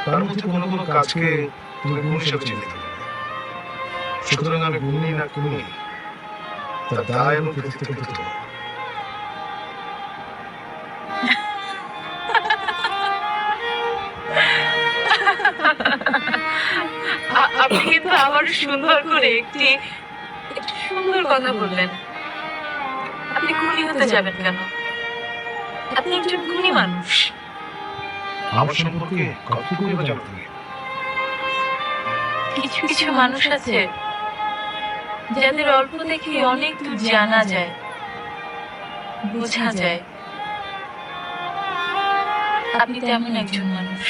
তার মধ্যে কোনো কোনো কাজকে তুমি গুণের সাথে চিহ্নিত করবে। সুতরাং আমি গুণী না গুণী তার দায় এবং কৃতিত্ব কিন্তু তোমার। আপনি কিন্তু আবার সুন্দর করে একটি সুন্দর কথা বললেন। আপনি গুণী হতে যাবেন কেন? আপনি একজন গুণী মানুষ। আমার সম্পর্কে কতটুকু বা জানো তুমি? কিছু কিছু মানুষ আছে যাদের অল্প দেখে অনেক দূর জানা যায়, বোঝা যায়। আপনি তেমন একজন মানুষ।